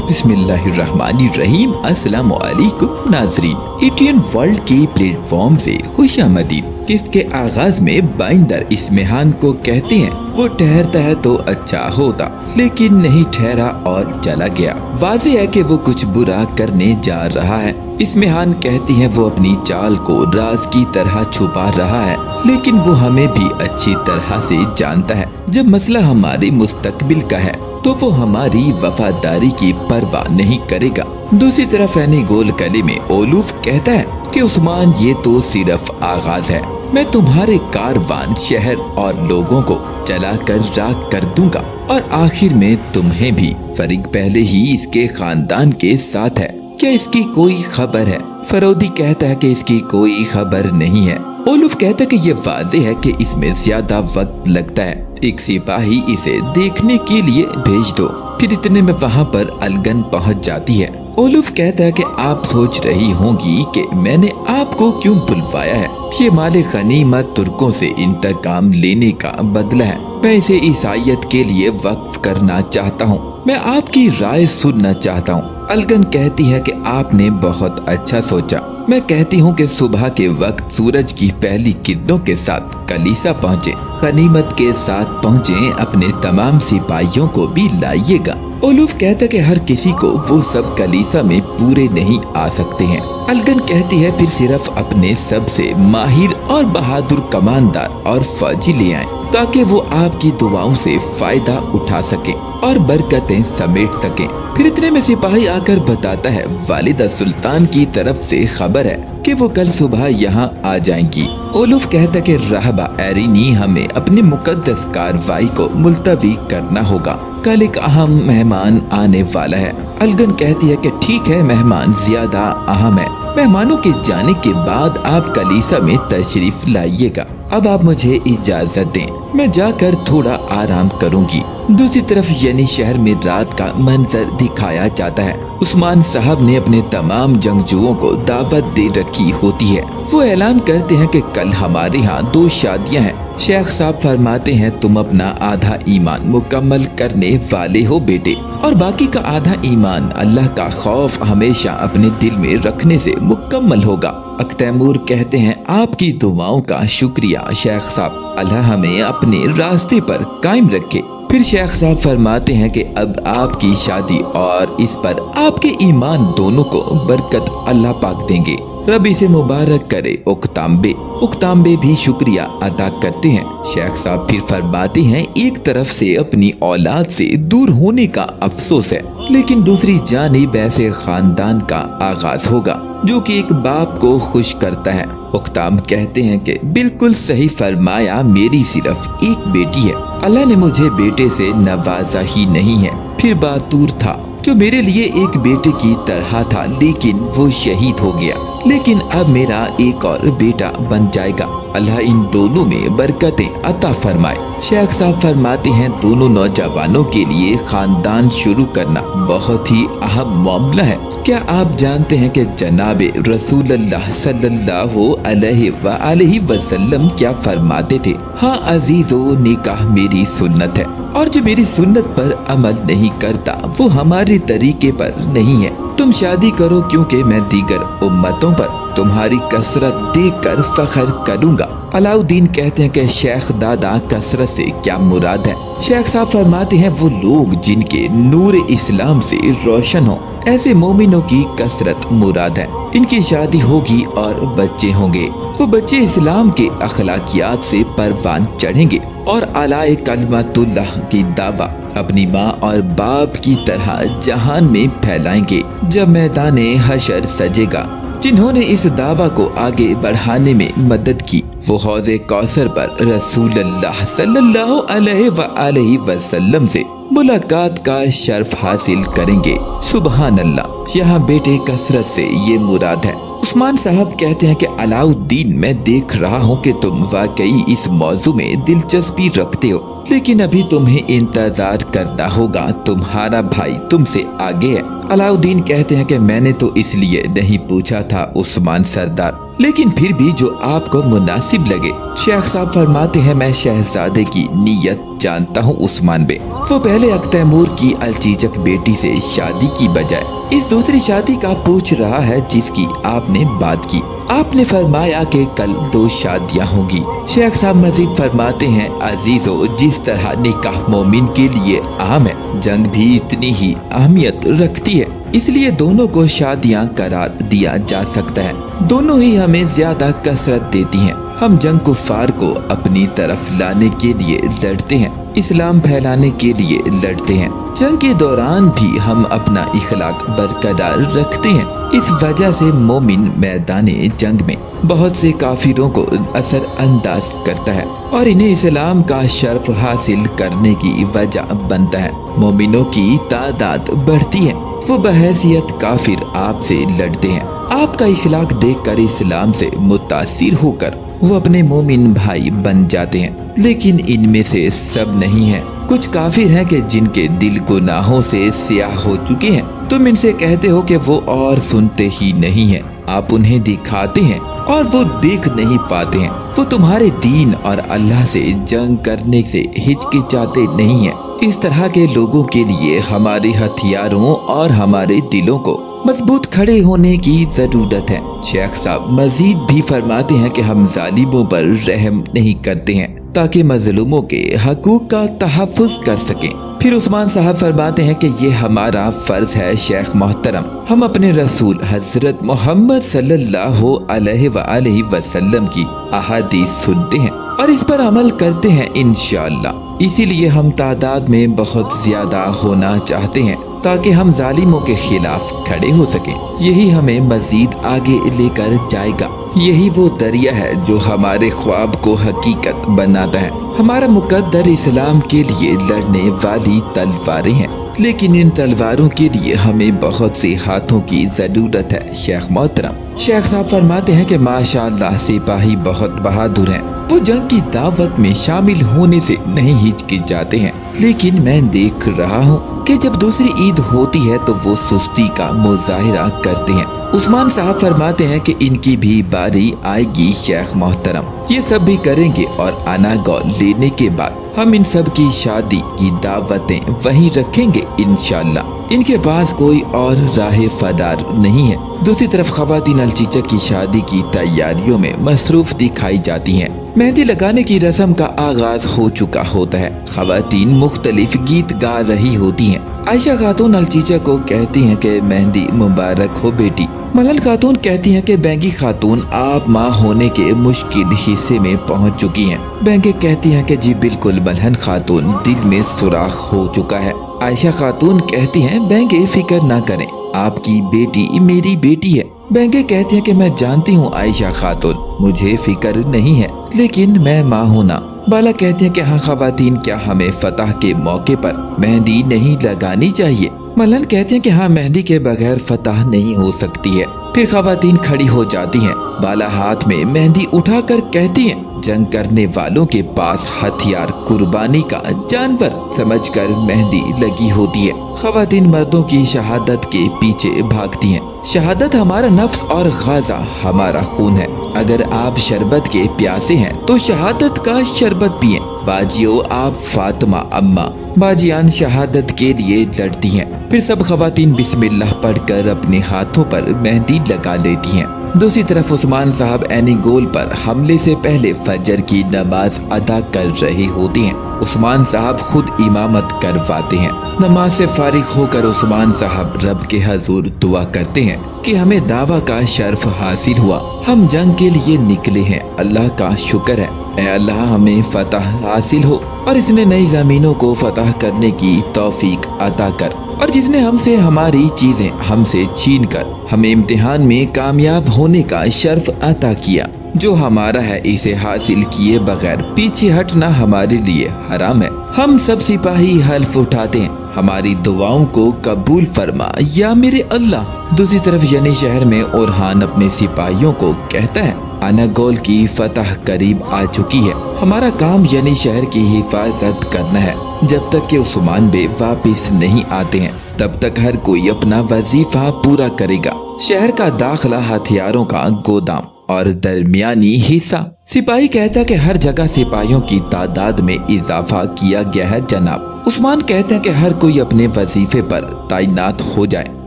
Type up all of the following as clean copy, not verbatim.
बिस्मिल्लाहिर्रहमानिर्रहीम। अस्सलाम वालेकुम नाज़रीन, एटीएन वर्ल्ड के प्लेटफॉर्म से खुश आमदीद। किस्त के आगाज में बाइंदर इस्मेहान को कहते हैं वो ठहरता है तो अच्छा होता, लेकिन नहीं ठहरा और चला गया। वाज़ेह है कि वो कुछ बुरा करने जा रहा है। इस्मेहान कहती है वो अपनी चाल को राज की तरह छुपा रहा है, लेकिन वो हमें भी अच्छी तरह से जानता है। जब मसला हमारे मुस्तकबिल का है तो वो हमारी वफादारी की परवाह नहीं करेगा। दूसरी तरफ एनी गोल कली में ओलूफ कहता है कि उस्मान ये तो सिर्फ आगाज है, मैं तुम्हारे कारवान शहर और लोगों को चला कर राख कर दूंगा और आखिर में तुम्हें भी। फरीक पहले ही इसके खानदान के साथ है, क्या इसकी कोई खबर है? फरोदी कहता है कि इसकी कोई खबर नहीं है। ओलूफ कहता है कि ये वाज़ेह है कि इसमें ज्यादा वक्त लगता है, एक सिपाही इसे देखने के लिए भेज दो। फिर इतने में वहाँ पर अलगन पहुँच जाती है। ओलूफ कहता है कि आप सोच रही होंगी कि मैंने आपको क्यों बुलवाया है। ये माले गनीमत तुर्कों से इंतकाम लेने का बदला है। मैं इसे ईसाईयत के लिए वक्फ करना चाहता हूँ। मैं आपकी राय सुनना चाहता हूँ। अलगन कहती है कि आपने बहुत अच्छा सोचा। मैं कहती हूँ कि सुबह के वक्त सूरज की पहली किरणों के साथ कलीसा पहुँचे, गनीमत के साथ पहुँचे, अपने तमाम सिपाहियों को भी लाइएगा। ओलूफ कहता है कि हर किसी को वो सब कलीसा में पूरे नहीं आ सकते हैं। अलगन कहती है फिर सिर्फ अपने सबसे माहिर और बहादुर कमांडर और फौजी ले आएं, ताकि वो आपकी दुआओं से फायदा उठा सके और बरकतें समेट सके। फिर इतने में सिपाही आकर बताता है वालिदा सुल्तान की तरफ से खबर है कि वो कल सुबह यहाँ आ जाएंगी। ओलूफ कहता है कि रहबा एरिनी हमें अपनी मुकद्दस कार्रवाई को मुलतवी करना होगा, कल एक अहम मेहमान आने वाला है। अलगन कहती है कि ठीक है, मेहमान ज्यादा अहम है। मेहमानों के जाने के बाद आप कलीसा में तशरीफ लाइएगा। अब आप मुझे इजाजत दें, मैं जाकर थोड़ा आराम करूंगी। दूसरी तरफ यानी शहर में रात का मंजर दिखाया जाता है। उस्मान साहब ने अपने तमाम जंगजुओं को दावत दे रखी होती है। वो ऐलान करते हैं कि कल हमारे यहाँ 2 शादियाँ हैं। शेख साहब फरमाते हैं तुम अपना आधा ईमान मुकम्मल करने वाले हो बेटे, और बाकी का आधा ईमान अल्लाह का खौफ हमेशा अपने दिल में रखने से मुकम्मल होगा। तैमूर कहते हैं आपकी दुआओं का शुक्रिया शेख साहब, अल्लाह हमें अपने रास्ते पर कायम रखे। फिर शेख साहब फरमाते हैं कि अब आपकी शादी और इस पर आपके ईमान दोनों को बरकत अल्लाह पाक देंगे, रब इसे मुबारक करे। उक्ताम्बे भी शुक्रिया अदा करते हैं। शेख साहब फिर फरमाते हैं एक तरफ से अपनी औलाद से दूर होने का अफसोस है, लेकिन दूसरी जानिब ऐसे खानदान का आगाज होगा जो कि एक बाप को खुश करता है। उक्ताम कहते हैं कि बिल्कुल सही फरमाया, मेरी सिर्फ एक बेटी है, अल्लाह ने मुझे बेटे से नवाजा ही नहीं है। फिर बातूर था जो मेरे लिए एक बेटे की तरह था, लेकिन वो शहीद हो गया, लेकिन अब मेरा एक और बेटा बन जाएगा। अल्लाह इन दोनों में बरकतें अता फरमाए। शेख साहब फरमाते हैं दोनों नौजवानों के लिए खानदान शुरू करना बहुत ही अहम मामला है। क्या आप जानते हैं कि जनाबे रसूलुल्लाह सल्लल्लाहु अलैहि वसल्लम क्या फरमाते थे? हाँ अजीजो, निकाह मेरी सुन्नत है और जो मेरी सुन्नत पर अमल नहीं करता वो हमारे तरीके पर नहीं है। तुम शादी करो क्योंकि मैं दीगर उम्मतों पर तुम्हारी कसरत देखकर फख्र करूंगा। अलाउद्दीन कहते हैं कि शेख दादा कसरत से क्या मुराद है? शेख साहब फरमाते हैं वो लोग जिनके नूर इस्लाम से रोशन हो, ऐसे मोमिनों की कसरत मुराद है। इनकी शादी होगी और बच्चे होंगे। वो बच्चे इस्लाम के अखलाकियात से परवान चढ़ेंगे और अलाए कलमतुल्लाह की दावा अपनी माँ और बाप की तरह जहान में फैलाएंगे। जब मैदाने हशर सजेगा, जिन्होंने इस दावा को आगे बढ़ाने में मदद की वो हौज़े कौसर पर रसूलुल्लाह सल्लल्लाहु अलैहि वसल्लम से मुलाकात का शर्फ हासिल करेंगे। सुबहान अल्लाह। यहाँ बेटे कसरत से ये मुराद है। उस्मान साहब कहते हैं कि अलाउद्दीन, मैं देख रहा हूँ कि तुम वाकई इस मौजू में दिलचस्पी रखते हो, लेकिन अभी तुम्हें इंतजार करना होगा, तुम्हारा भाई तुमसे आगे है। अलाउद्दीन कहते हैं कि मैंने तो इसलिए नहीं पूछा था उस्मान सरदार, लेकिन फिर भी जो आपको मुनासिब लगे। शेख साहब फरमाते हैं, मैं शहजादे की नीयत जानता हूँ उस्मान बे। वो पहले अक तैमूर की अलचीचक बेटी से शादी की बजाय इस दूसरी शादी का पूछ रहा है जिसकी आपने बात की। आपने फरमाया कि कल 2 शादियां होंगी। शेख साहब मजीद फरमाते हैं, अजीजो, जिस तरह निकाह मोमिन के लिए अहम है, जंग भी इतनी ही अहमियत रखती है, इसलिए दोनों को शादियां करार दिया जा सकता है। दोनों ही हमें ज्यादा कसरत देती हैं। हम जंग कुफ्फार को अपनी तरफ लाने के लिए लड़ते हैं, इस्लाम फैलाने के लिए लड़ते हैं। जंग के दौरान भी हम अपना इखलाक बरकरार रखते हैं। इस वजह से मोमिन मैदाने जंग में बहुत से काफिरों को असर अंदाज करता है और इन्हें इस्लाम का शर्फ हासिल करने की वजह बनता है। मोमिनों की तादाद बढ़ती है, वो बहैसियत काफिर आपसे लड़ते हैं। आपका इखलाक देखकर इस्लाम से मुतासिर होकर वो अपने मोमिन भाई बन जाते हैं। लेकिन इनमें से सब नहीं है। कुछ काफिर हैं कि जिनके दिल गुनाहों से स्याह हो चुके हैं। तुम इनसे कहते हो कि वो और सुनते ही नहीं है, आप उन्हें दिखाते हैं और वो देख नहीं पाते हैं। वो तुम्हारे दीन और अल्लाह से जंग करने से हिचकिचाते नहीं है। इस तरह के लोगों के लिए हमारे हथियारों और हमारे दिलों को मजबूत खड़े होने की जरूरत है। शेख साहब मजीद भी फरमाते हैं कि हम जालिमों पर रहम नहीं करते हैं ताकि मजलूमों के हकूक का तहफ़्फ़ुज़ कर सकें। फिर उस्मान साहब फरमाते हैं कि ये हमारा फर्ज है शेख मोहतरम, हम अपने रसूल हजरत मोहम्मद सल्लल्लाहु अलैहि वसल्लम की अहादीस सुनते हैं और इस पर अमल करते हैं इंशाअल्लाह। इसीलिए हम तादाद में बहुत ज्यादा होना चाहते हैं ताकि हम जालिमों के खिलाफ खड़े हो सकें। यही हमें मजीद आगे लेकर जाएगा। यही वो दरिया है जो हमारे ख्वाब को हकीकत बनाता है। हमारा मुकद्दर इस्लाम के लिए लड़ने वाली तलवारें हैं, लेकिन इन तलवारों के लिए हमें बहुत से हाथों की जरूरत है। शेख मोहतरम शेख साहब फरमाते हैं कि माशाअल्लाह सिपाही बहुत बहादुर हैं। वो जंग की दावत में शामिल होने से नहीं हिचकिचाते हैं, लेकिन मैं देख रहा हूँ कि जब दूसरी ईद होती है तो वो सुस्ती का मुजाहिरा करते हैं। उस्मान साहब फरमाते हैं कि इनकी भी बारी आएगी शेख मोहतरम, ये सब भी करेंगे और अनागौल लेने के बाद हम इन सब की शादी की दावतें वहीं रखेंगे इंशाअल्लाह। इनके पास कोई और राह फरार नहीं है। दूसरी तरफ खवातीन अलचीचक की शादी की तैयारियों में मसरूफ दिखाई जाती हैं। मेहंदी लगाने की रस्म का आगाज हो चुका होता है। खवातीन मुख्तलिफ गीत गा रही होती हैं। आयशा खातून अलचीचक को कहती हैं कि मेहंदी मुबारक हो बेटी। मलहन खातून कहती हैं कि बैंगी खातून आप माँ होने के मुश्किल हिस्से में पहुँच चुकी हैं। बैंगे कहती हैं कि जी बिल्कुल मलहन खातून, दिल में सुराख हो चुका है। आयशा खातून कहती हैं, बैंगे फिक्र ना करें, आपकी बेटी मेरी बेटी है। बैंगे कहती हैं कि मैं जानती हूँ आयशा खातून, मुझे फिक्र नहीं है, लेकिन मैं माँ होना। बाला कहती हैं कि हाँ खवातीन, क्या हमें फतह के मौके पर मेहंदी नहीं लगानी चाहिए? मलहन कहते हैं कि हाँ, मेहंदी के बगैर फतह नहीं हो सकती है। फिर खवातीन खड़ी हो जाती हैं। बाला हाथ में मेहंदी उठाकर कहती हैं, जंग करने वालों के पास हथियार कुर्बानी का जानवर समझकर मेहंदी लगी होती है। खवातीन मर्दों की शहादत के पीछे भागती हैं। शहादत हमारा नफ्स और गाजा हमारा खून है। अगर आप शरबत के प्यासे हैं तो शहादत का शरबत पिएं। बाजियों, आप फातिमा अम्मा बाजियान शहादत के लिए लड़ती हैं। फिर सब खवातीन बिस्मिल्लाह पढ़कर अपने हाथों पर मेहंदी लगा लेती हैं। दूसरी तरफ उस्मान साहब ऐनी गोल पर हमले से पहले फजर की नमाज अदा कर रहे होते हैं। उस्मान साहब खुद इमामत करवाते हैं। नमाज से फारिग होकर उस्मान साहब रब के हजूर दुआ करते हैं कि हमें दावा का शर्फ हासिल हुआ, हम जंग के लिए निकले हैं। अल्लाह का शुक्र है, ऐ अल्लाह हमें फतह हासिल हो और इसने नई जमीनों को फतह करने की तौफीक अता कर, और जिसने हमसे हमारी चीजें हमसे छीन कर हमें इम्तिहान में कामयाब होने का शर्फ अता किया। जो हमारा है इसे हासिल किए बगैर पीछे हटना हमारे लिए हराम है। हम सब सिपाही हल्फ उठाते हैं, हमारी दुआओं को कबूल फरमा या मेरे अल्लाह। दूसरी तरफ यनी शहर में ओरहान अपने सिपाहियों को कहता है, अनागोल की फतह करीब आ चुकी है, हमारा काम यनी शहर की हिफाजत करना है। जब तक कि उस्मान बे वापिस नहीं आते हैं तब तक हर कोई अपना वजीफा पूरा करेगा। शहर का दाखला हथियारों का गोदाम اور درمیانی حصہ۔ سپاہی کہتا ہے کہ ہر جگہ سپاہیوں کی تعداد میں اضافہ کیا گیا ہے جناب۔ عثمان کہتے ہیں کہ ہر کوئی اپنے وظیفے پر تعینات ہو جائے۔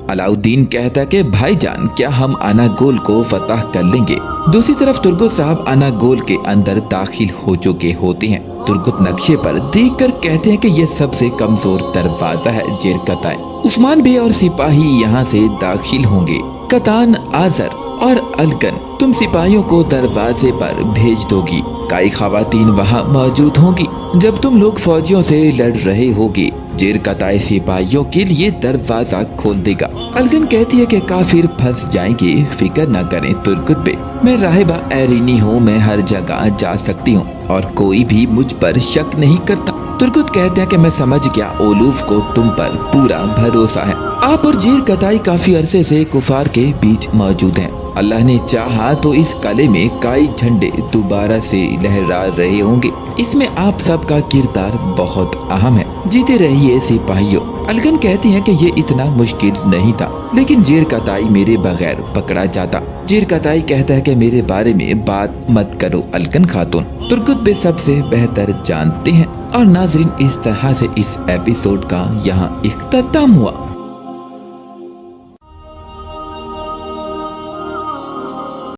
علاؤالدین کہتا ہے کہ بھائی جان کیا ہم اناگول کو فتح کر لیں گے؟ دوسری طرف ترگت صاحب اناگول کے اندر داخل ہو چکے ہوتے ہیں۔ ترگت نقشے پر دیکھ کر کہتے ہیں کہ یہ سب سے کمزور دروازہ ہے جیرکتائے۔ عثمان بھی اور سپاہی یہاں سے داخل ہوں گے۔ کتان، آزر اور الگن تم سپاہیوں کو دروازے پر بھیج دو گی۔ کئی خواتین وہاں موجود ہوں گی۔ جب تم لوگ فوجیوں سے لڑ رہے ہوگے جیرکتائے سپاہیوں کے لیے دروازہ کھول دے گا۔ الگن کہتی ہے کہ کافر پھنس جائیں گے، فکر نہ کریں ترگت بے، میں راہبہ ایرینی ہوں، میں ہر جگہ جا سکتی ہوں اور کوئی بھی مجھ پر شک نہیں کرتا۔ ترگت کہتے ہیں کہ میں سمجھ گیا اولوف کو تم پر پورا بھروسہ ہے۔ آپ اور جیرکتائی کافی عرصے سے کفار کے بیچ موجود ہیں۔ اللہ نے چاہا تو اس قلعے میں کئی جھنڈے دوبارہ سے لہرا رہے ہوں گے۔ اس میں آپ سب کا کردار بہت اہم ہے۔ جیتے رہیے سپاہیوں۔ الگن کہتی ہیں کہ یہ اتنا مشکل نہیں تھا، لیکن جیرکتائی میرے بغیر پکڑا جاتا۔ جیرکتائی کہتا ہے کہ میرے بارے میں بات مت کرو الگن خاتون، ترگت بے سب سے بہتر جانتے ہیں۔ اور ناظرین، اس طرح سے اس ایپیسوڈ کا یہاں اختتام ہوا۔